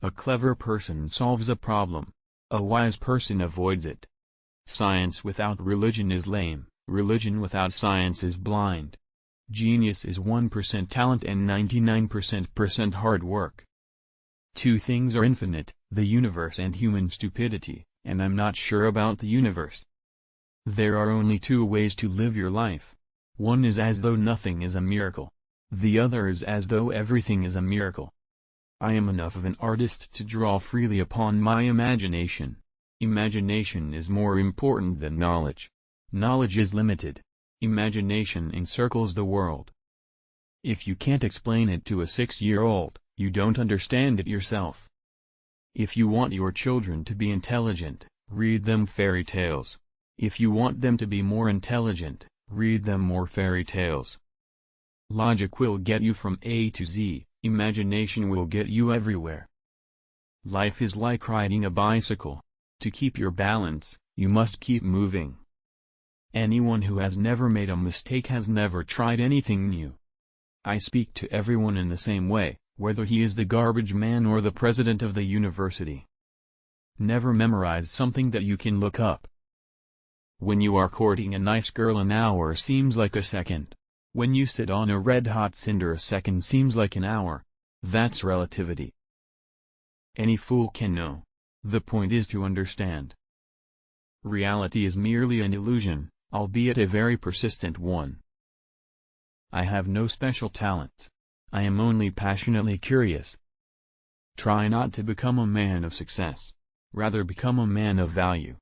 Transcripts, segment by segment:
A clever person solves a problem. A wise person avoids it. Science without religion is lame, religion without science is blind. Genius is 1% talent and 99% hard work. Two things are infinite, the universe and human stupidity, and I'm not sure about the universe. There are only two ways to live your life. One is as though nothing is a miracle. The other is as though everything is a miracle. I am enough of an artist to draw freely upon my imagination. Imagination is more important than knowledge. Knowledge is limited. Imagination encircles the world. If you can't explain it to a 6-year-old, you don't understand it yourself. If you want your children to be intelligent, read them fairy tales. If you want them to be more intelligent, read them more fairy tales. Logic will get you from A to Z, imagination will get you everywhere. Life is like riding a bicycle. To keep your balance, you must keep moving. Anyone who has never made a mistake has never tried anything new. I speak to everyone in the same way, whether he is the garbage man or the president of the university. Never memorize something that you can look up. When you are courting a nice girl, an hour seems like a second. When you sit on a red-hot cinder, a second seems like an hour. That's relativity. Any fool can know. The point is to understand. Reality is merely an illusion, albeit a very persistent one. I have no special talents. I am only passionately curious. Try not to become a man of success. Rather become a man of value.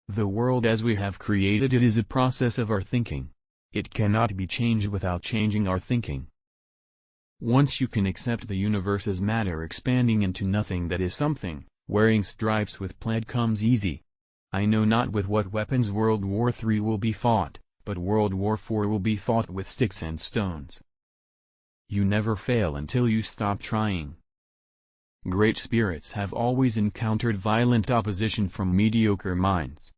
The world as we have created it is a process of our thinking. It cannot be changed without changing our thinking. Once you can accept the universe as matter expanding into nothing that is something, wearing stripes with plaid comes easy. I know not with what weapons World War III will be fought, but World War IV will be fought with sticks and stones. You never fail until you stop trying. Great spirits have always encountered violent opposition from mediocre minds.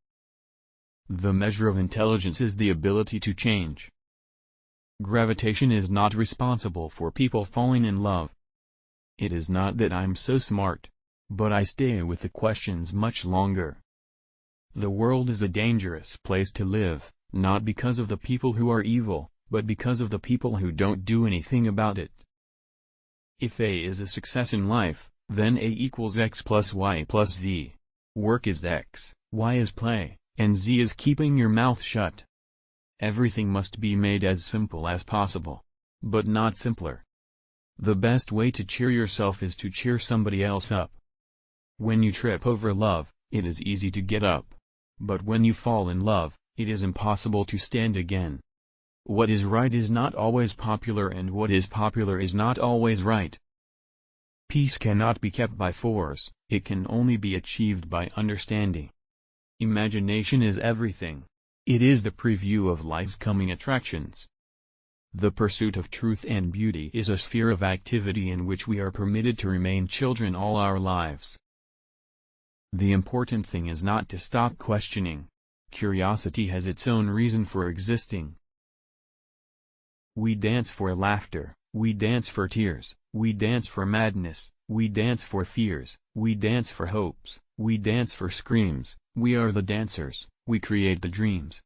The measure of intelligence is the ability to change. Gravitation is not responsible for people falling in love. It is not that I'm so smart, but I stay with the questions much longer. The world is a dangerous place to live, not because of the people who are evil, but because of the people who don't do anything about it. If A is a success in life, then A equals X plus Y plus Z. Work is X, Y is play, and Z is keeping your mouth shut. Everything must be made as simple as possible, but not simpler. The best way to cheer yourself is to cheer somebody else up. When you trip over love, it is easy to get up. But when you fall in love, it is impossible to stand again. What is right is not always popular, and what is popular is not always right. Peace cannot be kept by force, it can only be achieved by understanding. Imagination is everything. It is the preview of life's coming attractions. The pursuit of truth and beauty is a sphere of activity in which we are permitted to remain children all our lives. The important thing is not to stop questioning. Curiosity has its own reason for existing. We dance for laughter, we dance for tears, we dance for madness, we dance for fears, we dance for hopes, we dance for screams, we are the dancers, we create the dreams.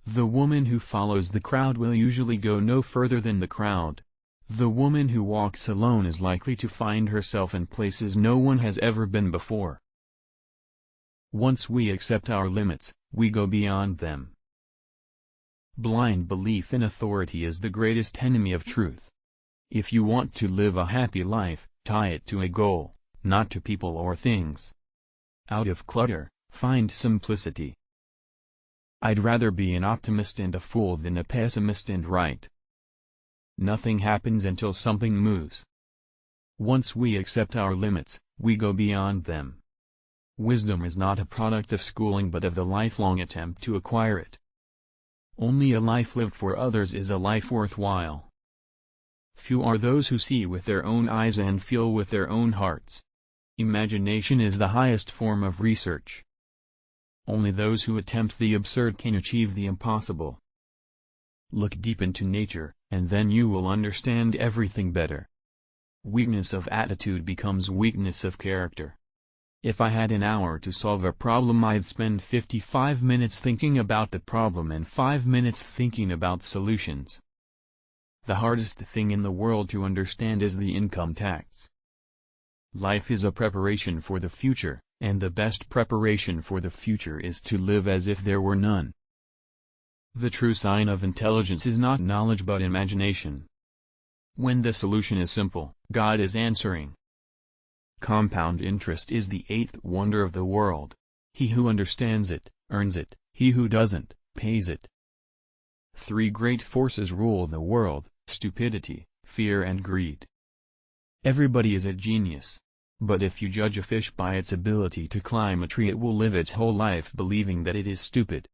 The woman who follows the crowd will usually go no further than the crowd. The woman who walks alone is likely to find herself in places no one has ever been before. Once we accept our limits, we go beyond them. Blind belief in authority is the greatest enemy of truth. If you want to live a happy life, tie it to a goal, not to people or things. Out of clutter, find simplicity. I'd rather be an optimist and a fool than a pessimist and right. Nothing happens until something moves. Once we accept our limits, we go beyond them. Wisdom is not a product of schooling but of the lifelong attempt to acquire it. Only a life lived for others is a life worthwhile. Few are those who see with their own eyes and feel with their own hearts. Imagination is the highest form of research. Only those who attempt the absurd can achieve the impossible. Look deep into nature, and then you will understand everything better. Weakness of attitude becomes weakness of character. If I had an hour to solve a problem, I'd spend 55 minutes thinking about the problem and 5 minutes thinking about solutions. The hardest thing in the world to understand is the income tax. Life is a preparation for the future, and the best preparation for the future is to live as if there were none. The true sign of intelligence is not knowledge but imagination. When the solution is simple, God is answering. Compound interest is the eighth wonder of the world. He who understands it, earns it; he who doesn't, pays it. 3 great forces rule the world: stupidity, fear and greed. Everybody is a genius. But if you judge a fish by its ability to climb a tree, it will live its whole life believing that it is stupid.